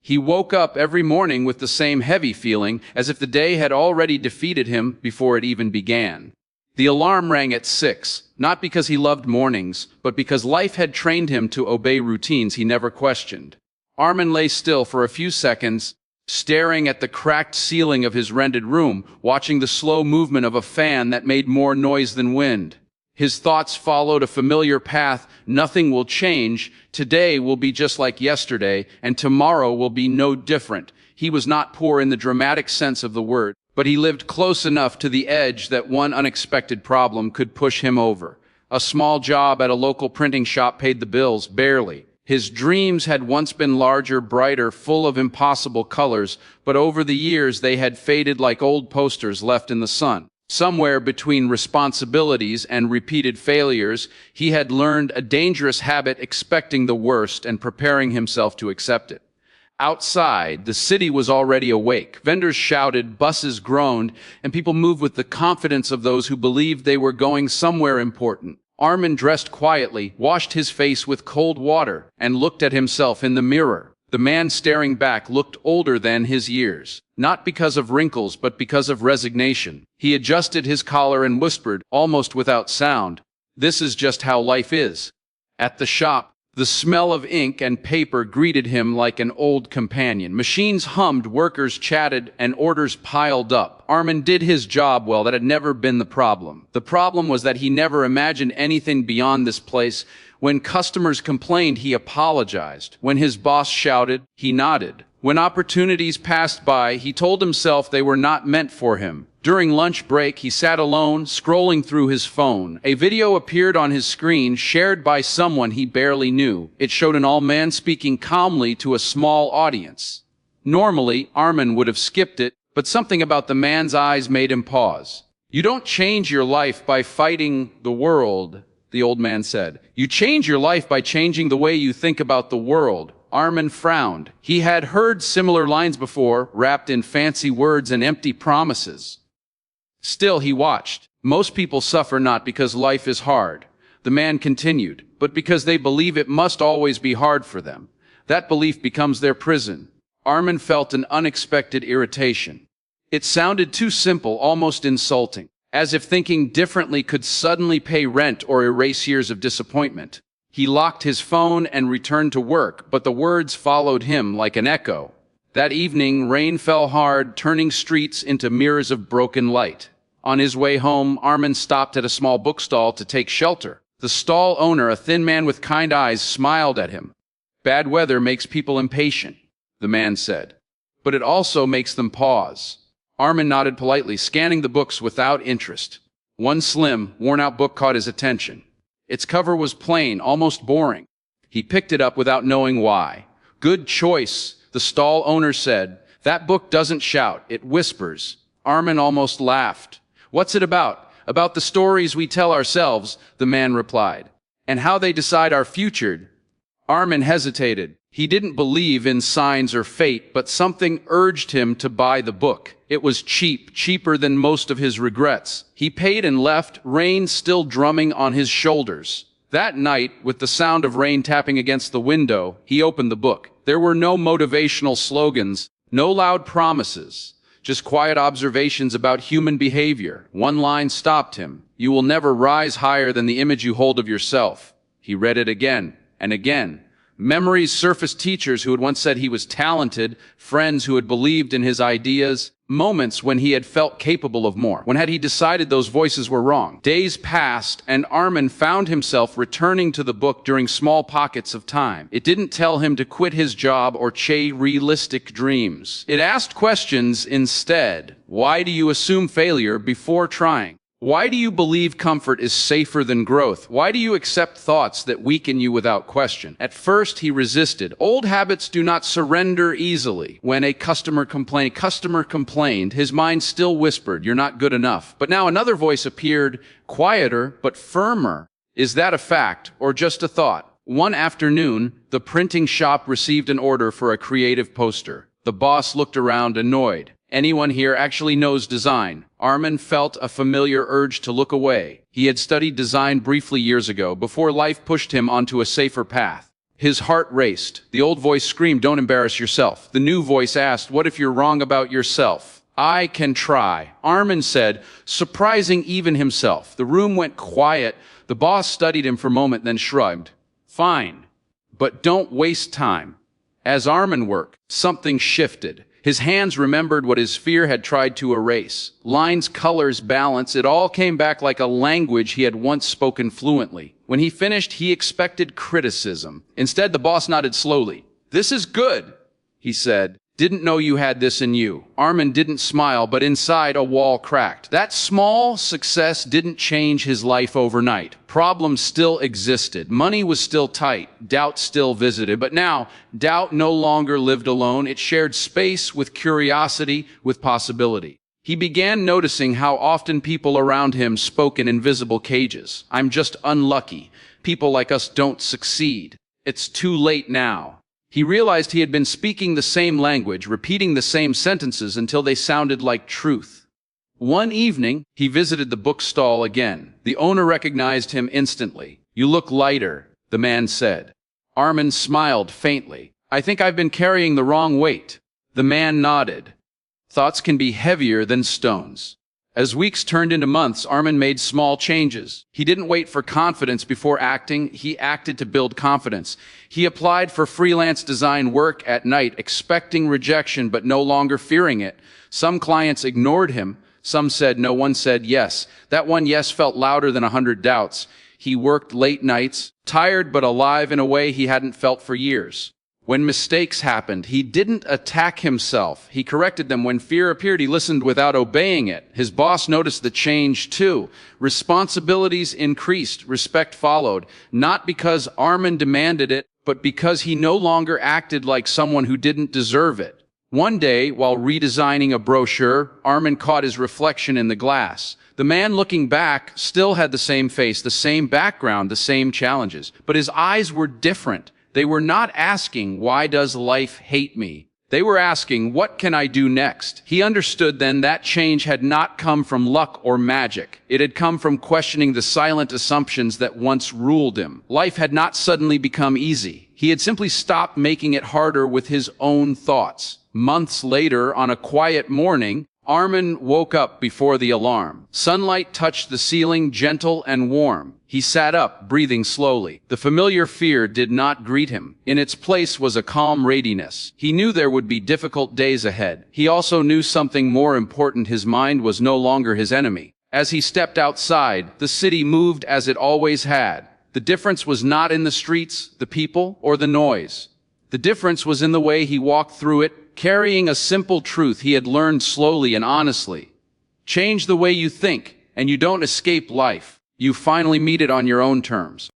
He woke up every morning with the same heavy feeling, as if the day had already defeated him before it even began. The alarm rang at 6, not because he loved mornings, but because life had trained him to obey routines he never questioned. Armin lay still for a few seconds, staring at the cracked ceiling of his rented room, watching the slow movement of a fan that made more noise than wind. His thoughts followed a familiar path. Nothing will change. Today will be just like yesterday, and tomorrow will be no different. He was not poor in the dramatic sense of the word, but he lived close enough to the edge that one unexpected problem could push him over. A small job at a local printing shop paid the bills, barely. His dreams had once been larger, brighter, full of impossible colors, but over the years they had faded like old posters left in the sun. Somewhere between responsibilities and repeated failures, he had learned a dangerous habit, expecting the worst and preparing himself to accept it. Outside, the city was already awake. Vendors shouted, buses groaned, and people moved with the confidence of those who believed they were going somewhere important. Armin dressed quietly, washed his face with cold water, and looked at himself in the mirror. The man staring back looked older than his years, not because of wrinkles but because of resignation. He adjusted his collar and whispered, almost without sound, "This is just how life is." At the shop, the smell of ink and paper greeted him like an old companion. Machines hummed, workers chatted, and orders piled up. Armin did his job well. That had never been the problem. The problem was that he never imagined anything beyond this place. When customers complained, he apologized. When his boss shouted, he nodded. When opportunities passed by, he told himself they were not meant for him. During lunch break, he sat alone, scrolling through his phone. A video appeared on his screen, shared by someone he barely knew. It showed an old man speaking calmly to a small audience. Normally, Armin would have skipped it, but something about the man's eyes made him pause. "You don't change your life by fighting the world," the old man said. "You change your life by changing the way you think about the world." Armin frowned. He had heard similar lines before, wrapped in fancy words and empty promises. Still, he watched. "Most people suffer not because life is hard," the man continued, "but because they believe it must always be hard for them. That belief becomes their prison." Armin felt an unexpected irritation. It sounded too simple, almost insulting, as if thinking differently could suddenly pay rent or erase years of disappointment. He locked his phone and returned to work, but the words followed him like an echo. That evening, rain fell hard, turning streets into mirrors of broken light. On his way home, Armin stopped at a small bookstall to take shelter. The stall owner, a thin man with kind eyes, smiled at him. "Bad weather makes people impatient," the man said, "but it also makes them pause." Armin nodded politely, scanning the books without interest. One slim, worn-out book caught his attention. Its cover was plain, almost boring. He picked it up without knowing why. "Good choice," the stall owner said. "That book doesn't shout, it whispers." Armin almost laughed. "What's it about?" "About the stories we tell ourselves," the man replied. "And how they decide our future." Armin hesitated. He didn't believe in signs or fate, but something urged him to buy the book. It was cheap, cheaper than most of his regrets. He paid and left, rain still drumming on his shoulders. That night, with the sound of rain tapping against the window, he opened the book. There were no motivational slogans, no loud promises, just quiet observations about human behavior. One line stopped him. "You will never rise higher than the image you hold of yourself." He read it again and again. Memories surfaced: teachers who had once said he was talented, friends who had believed in his ideas, moments when he had felt capable of more. When had he decided those voices were wrong? Days passed, and Armin found himself returning to the book during small pockets of time. It didn't tell him to quit his job or chase realistic dreams. It asked questions instead. Why do you assume failure before trying? Why do you believe comfort is safer than growth? Why do you accept thoughts that weaken you without question? At first, he resisted. Old habits do not surrender easily. When a customer complained, his mind still whispered, "You're not good enough." But now another voice appeared, quieter but firmer. Is that a fact or just a thought? One afternoon, the printing shop received an order for a creative poster. The boss looked around, annoyed. Anyone here actually knows design? Armin felt a familiar urge to look away. He had studied design briefly years ago, before life pushed him onto a safer path. His heart raced. The old voice screamed, "Don't embarrass yourself." The new voice asked, "What if you're wrong about yourself?" "I can try," Armin said, surprising even himself. The room went quiet. The boss studied him for a moment, then shrugged. "Fine, but don't waste time." As Armin worked, something shifted. His hands remembered what his fear had tried to erase. Lines, colors, balance, it all came back like a language he had once spoken fluently. When he finished, he expected criticism. Instead, the boss nodded slowly. "This is good," he said. "Didn't know you had this in you." Armin didn't smile, but inside a wall cracked. That small success didn't change his life overnight. Problems still existed. Money was still tight. Doubt still visited. But now, doubt no longer lived alone. It shared space with curiosity, with possibility. He began noticing how often people around him spoke in invisible cages. "I'm just unlucky. People like us don't succeed. It's too late now." He realized he had been speaking the same language, repeating the same sentences until they sounded like truth. One evening, he visited the bookstall again. The owner recognized him instantly. "You look lighter," the man said. Armin smiled faintly. "I think I've been carrying the wrong weight." The man nodded. Thoughts can be heavier than stones. As weeks turned into months, Armin made small changes. He didn't wait for confidence before acting. He acted to build confidence. He applied for freelance design work at night, expecting rejection but no longer fearing it. Some clients ignored him. Some said no. One said yes. That one yes felt louder than 100 doubts. He worked late nights, tired but alive in a way he hadn't felt for years. When mistakes happened, he didn't attack himself. He corrected them. When fear appeared, he listened without obeying it. His boss noticed the change too. Responsibilities increased, respect followed, not because Armin demanded it, but because he no longer acted like someone who didn't deserve it. One day, while redesigning a brochure, Armin caught his reflection in the glass. The man looking back still had the same face, the same background, the same challenges, but his eyes were different. They were not asking, "Why does life hate me?" They were asking, "What can I do next?" He understood then that change had not come from luck or magic. It had come from questioning the silent assumptions that once ruled him. Life had not suddenly become easy. He had simply stopped making it harder with his own thoughts. Months later, on a quiet morning, Armin woke up before the alarm. Sunlight touched the ceiling, gentle and warm. He sat up, breathing slowly. The familiar fear did not greet him. In its place was a calm readiness. He knew there would be difficult days ahead. He also knew something more important. His mind was no longer his enemy. As he stepped outside, the city moved as it always had. The difference was not in the streets, the people, or the noise. The difference was in the way he walked through it, carrying a simple truth he had learned slowly and honestly. Change the way you think, and you don't escape life. You finally meet it on your own terms.